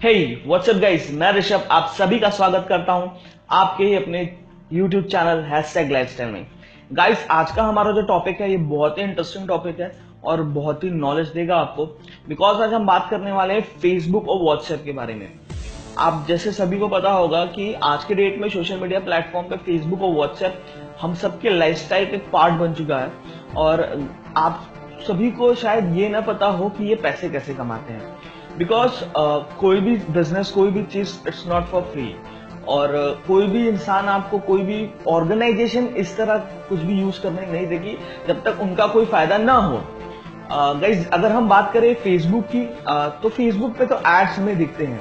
हे WhatsApp guys, मैं ऋषभ आप सभी का स्वागत करता हूं आपके ही अपने YouTube चैनल #लाइफस्टाइल में। गाइस, आज का हमारा जो टॉपिक है ये बहुत ही इंटरेस्टिंग टॉपिक है और बहुत ही नॉलेज देगा आपको, बिकॉज आज हम बात करने वाले हैं फेसबुक और व्हाट्सएप के बारे में। आप जैसे सभी को पता होगा कि आज के डेट में सोशल मीडिया प्लेटफॉर्म पे फेसबुक और व्हाट्सएप हम सबके लाइफस्टाइल का एक पार्ट बन चुका है और आप सभी को शायद ये ना पता हो कि ये पैसे कैसे कमाते हैं। बिकॉज कोई भी बिजनेस, कोई भी चीज इट्स नॉट फॉर फ्री, और कोई भी इंसान आपको, कोई भी ऑर्गेनाइजेशन इस तरह कुछ भी यूज करने नहीं देगी जब तक उनका कोई फायदा ना हो। गाइज, अगर हम बात करें फेसबुक की, तो फेसबुक पे तो एड्स हमें दिखते हैं,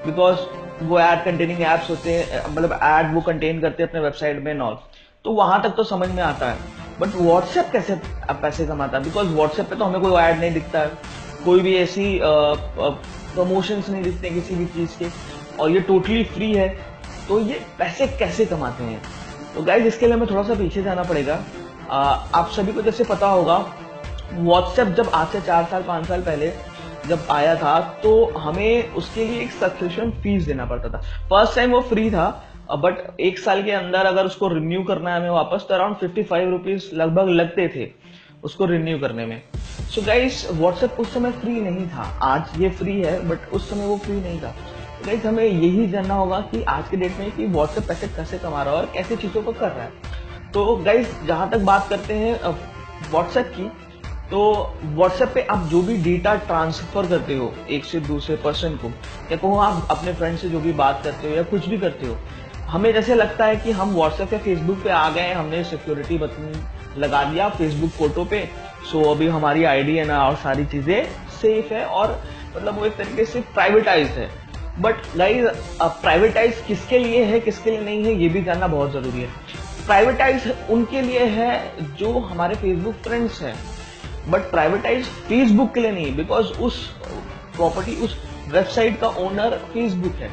बिकॉज वो एड कंटेनिंग एप्स होते हैं, मतलब एड वो कंटेन करते हैं अपने वेबसाइट में नॉल, तो वहां तक तो समझ में आता है। बट व्हाट्सएप कैसे पैसे कमाता है? बिकॉज व्हाट्सएप पे तो हमें कोई एड नहीं दिखता है, कोई भी ऐसी प्रमोशंस नहीं दिखते किसी भी चीज के, और ये टोटली फ्री है। तो ये पैसे कैसे कमाते हैं? तो गाइज, इसके लिए हमें थोड़ा सा पीछे जाना पड़ेगा। आप सभी को जैसे पता होगा, व्हाट्सएप जब आज से 4 साल 5 साल पहले जब आया था तो हमें उसके लिए एक सब्सक्रिप्शन फीस देना पड़ता था। फर्स्ट टाइम वो फ्री था, बट 1 साल के अंदर अगर उसको रिन्यू करना है हमें वापस, तो अराउंड 55 रुपीज लगभग लगते थे उसको रिन्यू करने में। सो गाइस, व्हाट्सएप उस समय फ्री नहीं था। आज ये फ्री है, बट उस समय वो फ्री नहीं था। गाइस, हमें यही जानना होगा कि आज के डेट में कि व्हाट्सएप पैसे कैसे कमा रहा है और कैसे चीजों को कर रहा है। तो गाइस, जहां तक बात करते हैं व्हाट्सएप की, तो व्हाट्सएप पे आप जो भी डेटा ट्रांसफर करते हो एक से दूसरे पर्सन को, या कहो आप अपने फ्रेंड से जो भी बात करते हो या कुछ भी करते हो, हमें जैसे लगता है कि हम व्हाट्सएप या फेसबुक पे आ गए, हमने सिक्योरिटी बटन लगा दिया फेसबुक फोटो पे, सो अभी हमारी आईडी है ना और सारी चीजें सेफ है, और मतलब वो एक तरीके से प्राइवेटाइज है। बट गाइस, प्राइवेटाइज किसके लिए है, किसके लिए नहीं है, ये भी जानना बहुत जरूरी है। प्राइवेटाइज उनके लिए है जो हमारे फेसबुक फ्रेंड्स हैं, बट प्राइवेटाइज फेसबुक के लिए नहीं, बिकॉज उस प्रॉपर्टी, उस वेबसाइट का ओनर फेसबुक है,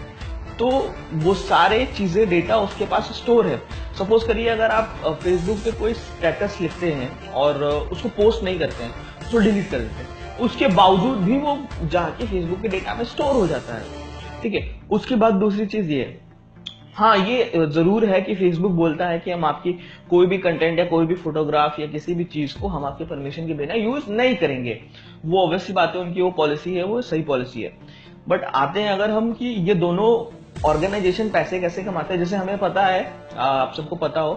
तो वो सारे चीजें, डेटा उसके पास स्टोर है। सपोज करिए अगर आप फेसबुक पे कोई स्टेटस लिखते हैं और उसको पोस्ट नहीं करते हैं, उसको डिलीट कर देते हैं, उसके बावजूद भी वो जाके फेसबुक के डेटा में स्टोर हो जाता है। ठीक है, उसके बाद दूसरी चीज ये है, हाँ ये जरूर है कि फेसबुक बोलता है कि हम आपकी कोई भी कंटेंट या कोई भी फोटोग्राफ या किसी भी चीज को हम आपके परमिशन के बिना यूज नहीं करेंगे। वो ऑब्वियसली बात है, उनकी वो पॉलिसी है, वो सही पॉलिसी है। बट आते हैं अगर हम कि ये दोनों ऑर्गेनाइजेशन पैसे कैसे कमाते हैं। जैसे हमें पता है, आप सबको पता हो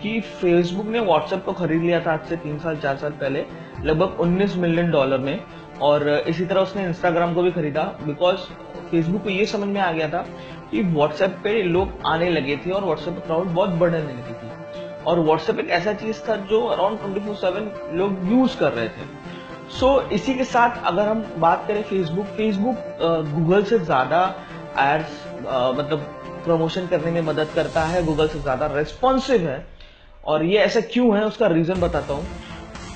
कि फेसबुक ने व्हाट्सएप को खरीद लिया था आज से 3 साल 4 साल पहले, लगभग $19 मिलियन में, और इसी तरह उसने इंस्टाग्राम को भी खरीदा, बिकॉज फेसबुक को ये समझ में आ गया था कि व्हाट्सएप पे लोग आने लगे थे और व्हाट्सएप पे क्राउड बहुत बढ़ने लगी थी, और व्हाट्सएप एक ऐसा चीज था जो अराउंड 24/7 लोग यूज कर रहे थे। सो इसी के साथ अगर हम बात करें फेसबुक गूगल से ज्यादा एड्स, मतलब प्रमोशन करने में मदद करता है, गूगल से ज्यादा रेस्पॉन्सिव है। और ये ऐसा क्यों है, उसका रीजन बताता हूँ।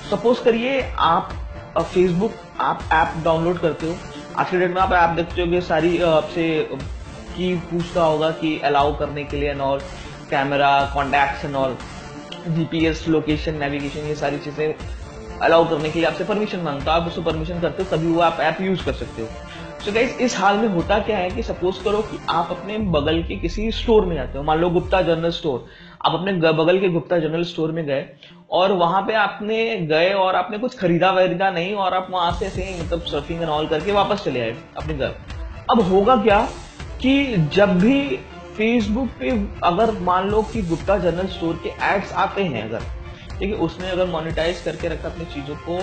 सपोज करिए आप फेसबुक आप ऐप डाउनलोड करते हो, आज के डेट में आप ऐप देखते हो, सारी आपसे की पूछता होगा कि अलाउ करने के लिए and all, camera, contacts and all, GPS, location, navigation, ये सारी चीजें अलाउ करने के लिए आपसे परमिशन मांगता है। आप उसको परमिशन करते हो तभी वो आप ऐप यूज कर सकते हो। सो गाइस, इस हाल में होता क्या है कि सपोज करो कि आप अपने बगल के किसी स्टोर में जाते हो, मान लो गुप्ता जनरल स्टोर, आप अपने बगल के गुप्ता जनरल स्टोर में गए और वहां पे आपने गए और आपने कुछ खरीदा वरीदा नहीं, और आप वहां से ऐसे मतलब सर्फिंग एंड ऑल करके वापस चले आए अपने घर। अब होगा क्या कि जब भी फेसबुक पे अगर मान लो कि गुप्ता जनरल स्टोर के एड्स आते हैं, अगर ठीक है, उसने अगर मोनेटाइज करके रखा अपनी चीजों को,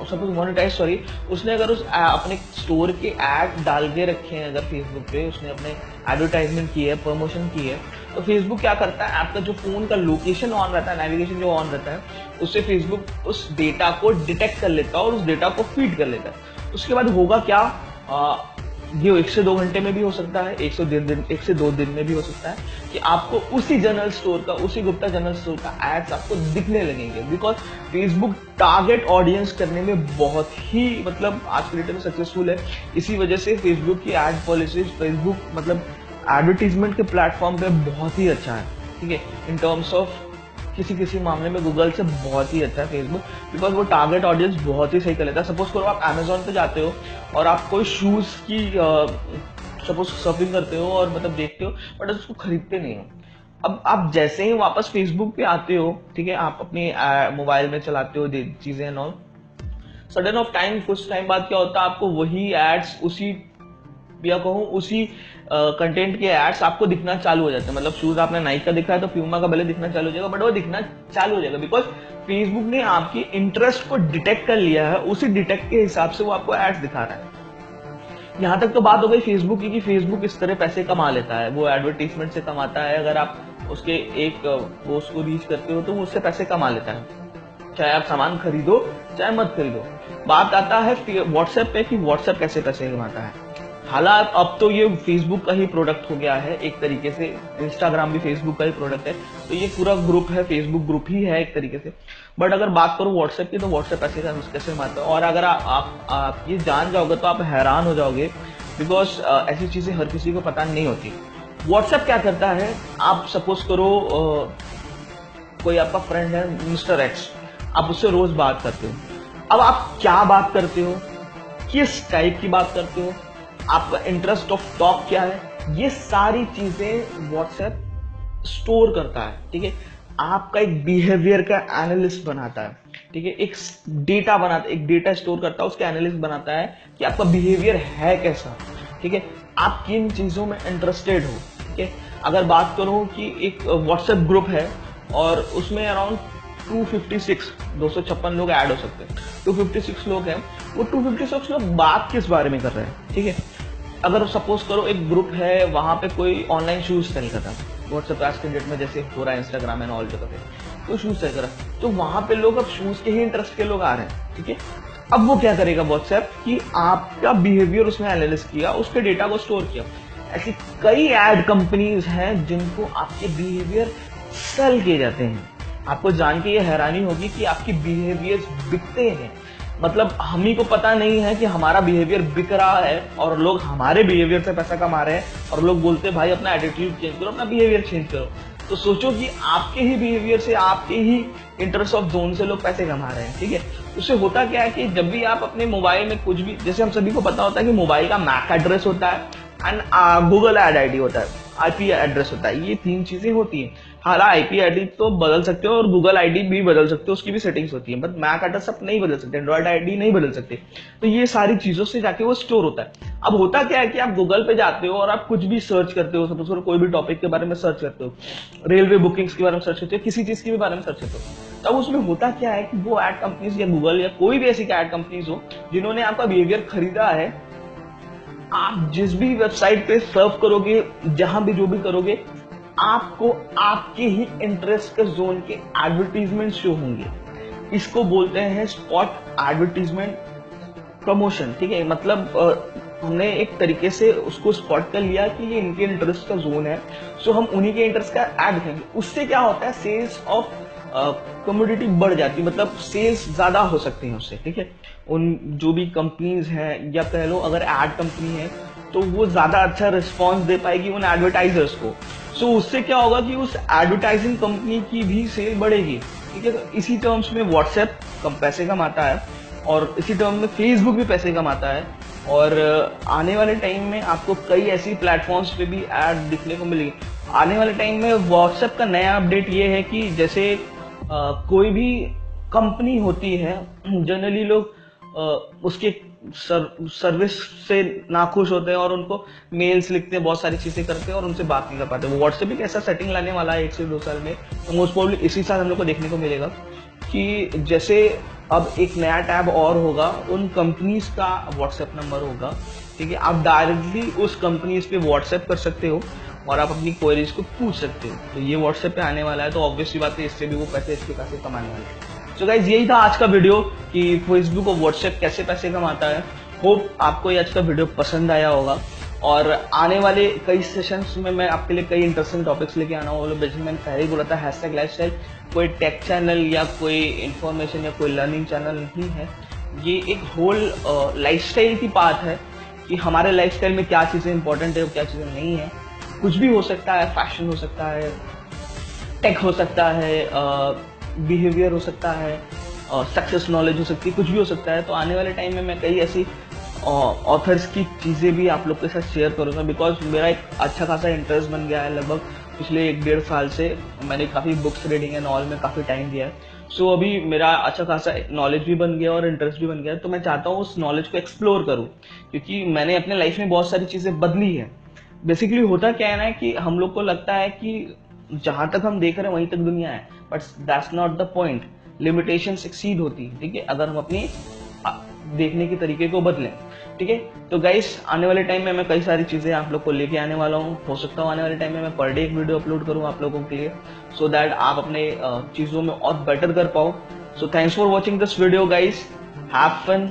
सपोज उसने अगर उस अपने स्टोर के ऐड डाल के रखे हैं, अगर फेसबुक पे उसने अपने एडवर्टाइजमेंट की है, प्रमोशन की है, तो फेसबुक क्या करता है, आपका जो फोन का लोकेशन ऑन रहता है, नेविगेशन जो ऑन रहता है, उससे फेसबुक उस डेटा को डिटेक्ट कर लेता है और उस डेटा को फीड कर लेता है। उसके बाद होगा क्या, ये 1 से 2 घंटे में भी हो सकता है, 1 से 2 दिन में भी हो सकता है कि आपको उसी जनरल स्टोर का, उसी गुप्ता जनरल स्टोर का एड्स आपको दिखने लगेंगे। बिकॉज फेसबुक टारगेट ऑडियंस करने में बहुत ही, मतलब आज के डेट में सक्सेसफुल है। इसी वजह से फेसबुक की एड पॉलिसीज, फेसबुक मतलब एडवर्टीजमेंट के प्लेटफॉर्म पे बहुत ही अच्छा है। ठीक है, इन टर्म्स ऑफ किसी किसी मामले में गूगल से बहुत ही अच्छा है फेसबुक, बिकॉज वो टारगेट ऑडियंस बहुत ही सही कर लेता है। सपोज करो आप अमेजोन पे जाते हो और आप कोई शूज की सपोज सर्फिंग करते हो और मतलब देखते हो बट उसको खरीदते नहीं हो। अब आप जैसे ही वापस फेसबुक पे आते हो, ठीक है, आप अपनी मोबाइल में चलाते हो चीजें and all, sudden of time कुछ टाइम बाद क्या होता है, आपको वही एड्स उसी या कहूँ उसी कंटेंट के एड्स आपको दिखना चालू हो जाते हैं। मतलब शूज आपने नाइक का दिखा है तो प्यूमा का भले दिखना चालू हो जाएगा, बट वो दिखना चालू हो जाएगा बिकॉज फेसबुक ने आपकी इंटरेस्ट को डिटेक्ट कर लिया है, उसी डिटेक्ट के हिसाब से वो आपको एड्स दिखा रहा है। यहाँ तक तो बात हो गई फेसबुक की कि फेसबुक इस तरह पैसे कमा लेता है, वो एडवर्टीजमेंट से कमाता है। अगर आप उसके एक पोस्ट को रीच करते हो तो वो उससे पैसे कमा लेता है, चाहे आप सामान खरीदो चाहे मत खरीदो। बात आता है व्हाट्सएप पे कि व्हाट्सएप कैसे पैसे कमाता है। हालांकि अब तो ये फेसबुक का ही प्रोडक्ट हो गया है एक तरीके से, इंस्टाग्राम भी फेसबुक का ही प्रोडक्ट है, तो ये पूरा ग्रुप है, फेसबुक ग्रुप ही है एक तरीके से। बट अगर बात करो व्हाट्सएप की तो व्हाट्सएप पैसे कैसे कमाता है, और अगर आप ये जान जाओगे तो आप हैरान हो जाओगे बिकॉज ऐसी चीजें हर किसी को पता नहीं होती। व्हाट्सएप क्या करता है, आप सपोज करो कोई आपका फ्रेंड है मिस्टर एक्स, आप उससे रोज बात करते हो। अब आप क्या बात करते हो, किस टाइप की बात करते हो, आपका इंटरेस्ट ऑफ टॉक क्या है, ये सारी चीजें व्हाट्सएप स्टोर करता है। ठीक है, आपका एक बिहेवियर का एनालिस्ट बनाता है, ठीक है, एक डेटा बनाता है, एक डेटा स्टोर करता है, उसका एनालिस्ट बनाता है कि आपका बिहेवियर है कैसा। ठीक है, आप किन चीजों में इंटरेस्टेड हो। ठीक है, अगर बात करूं कि एक व्हाट्सएप ग्रुप है और उसमें अराउंड 256 लोग ऐड हो सकते हैं, 256 लोग हैं, वो 256 लोग बात किस बारे में कर रहे हैं। ठीक है, अगर सपोज करो एक ग्रुप है, वहां पे कोई ऑनलाइन शूज सेल कर रहा है, व्हाट्सएप आज के डेट में जैसे हो रहा है इंस्टाग्राम एंड ऑल जगह पे, तो शूज सेल कर रहा है, तो वहां पे लोग अब शूज के ही इंटरेस्ट के लोग आ रहे हैं। ठीक है, अब वो क्या करेगा व्हाट्सएप कि आपका बिहेवियर उसमें एनालिस किया, उसके डेटा को स्टोर किया। ऐसी कई एड कंपनीज हैं जिनको आपके बिहेवियर सेल किए जाते हैं। आपको जान के ये हैरानी होगी कि आपकी बिहेवियर बिकते हैं। मतलब हम ही को पता नहीं है कि हमारा बिहेवियर बिक रहा है और लोग हमारे बिहेवियर से पैसा कमा रहे हैं, और लोग बोलते हैं भाई अपना एटीट्यूड चेंज करो, अपना बिहेवियर चेंज करो। तो सोचो कि आपके ही बिहेवियर से, आपके ही इंटरेस्ट ऑफ जोन से लोग पैसे कमा रहे हैं। ठीक है, उससे होता क्या है कि जब भी आप अपने मोबाइल में कुछ भी, जैसे हम सभी को पता होता है कि मोबाइल का मैक एड्रेस होता है एंड गूगल एड आईडी होता है, आईपी एड्रेस होता है, ये 3 चीजें होती हैं। हालांकि आईपी आईडी तो बदल सकते हो और गूगल आईडी भी बदल सकते हो, उसकी भी सेटिंग्स होती है, बट मैक एड्रेस आप नहीं बदल सकते, एंड्रॉइड आईडी नहीं बदल सकते। तो ये सारी चीजों से जाके वो स्टोर होता है। अब होता क्या है कि आप गूगल पे जाते हो और आप कुछ भी सर्च करते हो, सपोज कोई भी टॉपिक के बारे में सर्च करते हो, रेलवे बुकिंग्स के बारे में सर्च करते हो, किसी चीज के भी बारे में सर्च करते हो, तब उसमें होता क्या है कि वो एड कंपनीज या गूगल या कोई भी ऐसी एड कंपनीज हो जिन्होंने आपका बिहेवियर खरीदा है, आप जिस भी वेबसाइट पे सर्फ करोगे, जहां भी जो भी करोगे, आपको आपके ही इंटरेस्ट के जोन के एडवर्टीजमेंट शो होंगे। इसको बोलते हैं स्पॉट एडवर्टीजमेंट प्रमोशन। ठीक है, मतलब हमने एक तरीके से उसको स्पॉट कर लिया कि ये इनके इंटरेस्ट का जोन है, सो हम उन्हीं के इंटरेस्ट का ऐड दिखाएंगे। उससे क्या होता है, सेल्स ऑफ कमोडिटी बढ़ जाती है, मतलब सेल्स ज्यादा हो सकती हैं उससे। ठीक है, उन जो भी कंपनीज हैं, या कह लो अगर एड कंपनी है तो वो ज्यादा अच्छा रिस्पॉन्स दे पाएगी उन एडवर्टाइजर्स को। सो उससे क्या होगा कि उस एडवर्टाइजिंग कंपनी की भी सेल बढ़ेगी। ठीक है, तो इसी टर्म्स में व्हाट्सएप कम पैसे कमाता है और इसी टर्म में फेसबुक भी पैसे कमाता है, और आने वाले टाइम में आपको कई ऐसी प्लेटफॉर्म्स पे भी ऐड दिखने को मिलेगी। आने वाले टाइम में व्हाट्सएप का नया अपडेट ये है कि जैसे कोई भी कंपनी होती है, जनरली लोग उसके सर्विस से नाखुश होते हैं और उनको मेल्स लिखते हैं, बहुत सारी चीजें करते हैं और उनसे बात नहीं कर पाते। वो व्हाट्सएप एक ऐसा सेटिंग लाने वाला है 1 से 2 साल में, तो मोस्ट प्रोबेबली इसी साल हम लोग को देखने को मिलेगा कि जैसे अब एक नया टैब और होगा, उन कंपनीज का व्हाट्सएप नंबर होगा। ठीक है, आप डायरेक्टली उस कंपनीज पे व्हाट्सएप कर सकते हो और आप अपनी क्वेरीज को पूछ सकते हो। तो ये व्हाट्सएप पे आने वाला है, तो ऑब्वियसली बात है इससे भी वो पैसे, इसके पैसे कमाने वाले हैं। सो गाइज, यही था आज का वीडियो कि फेसबुक और व्हाट्सएप कैसे पैसे कमाता है। होप आपको ये आज का वीडियो पसंद आया होगा, और आने वाले कई सेशंस में मैं आपके लिए कई इंटरेस्टिंग टॉपिक्स लेके आना होगा। जैसे मैंने पहले ही बोला था, #लाइफस्टाइल कोई टेक चैनल या कोई इंफॉर्मेशन या कोई लर्निंग चैनल नहीं है, ये एक होल लाइफस्टाइल की बात है कि हमारे लाइफस्टाइल में क्या चीजें इंपॉर्टेंट है और क्या चीजें नहीं है। कुछ भी हो सकता है, फैशन हो सकता है, टेक हो सकता है, बिहेवियर हो सकता है, सक्सेस नॉलेज हो सकती है, कुछ भी हो सकता है। तो आने वाले टाइम में मैं कई ऐसी ऑथर्स की चीज़ें भी आप लोग के साथ शेयर करूँगा, बिकॉज मेरा एक अच्छा खासा इंटरेस्ट बन गया है। लगभग पिछले 1-1.5 साल से मैंने काफ़ी बुक्स रीडिंग एंड ऑल में काफ़ी टाइम दिया है। सो अभी मेरा अच्छा खासा नॉलेज भी बन गया और इंटरेस्ट भी बन गया, तो मैं चाहता हूँ उस नॉलेज को एक्सप्लोर करूँ, क्योंकि मैंने अपने लाइफ में बहुत सारी चीज़ें बदली है। बेसिकली होता क्या है ना कि हम लोग को लगता है कि जहां तक हम देख रहे हैं वहीं तक दुनिया है, but that's not the point. Limitation exceed होती है, ठीक है, अगर हम अपनी देखने के तरीके को बदलें। ठीक है, तो गाइस आने वाले टाइम में मैं कई सारी चीजें आप लोग को लेके आने वाला हूँ। हो सकता है आने वाले टाइम में मैं पर डे एक वीडियो अपलोड करूँ आप लोगों के लिए, सो दैट आप अपने चीजों में और बेटर कर पाओ। So thanks for watching this video guys, have fun,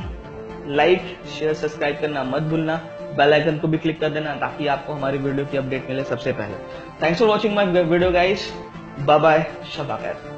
like share subscribe करना मत भूलना, बेल आइकन को भी क्लिक कर देना ताकि आपको हमारी वीडियो की अपडेट मिले सबसे पहले। Thanks for watching my video guys, bye bye, शब खैर।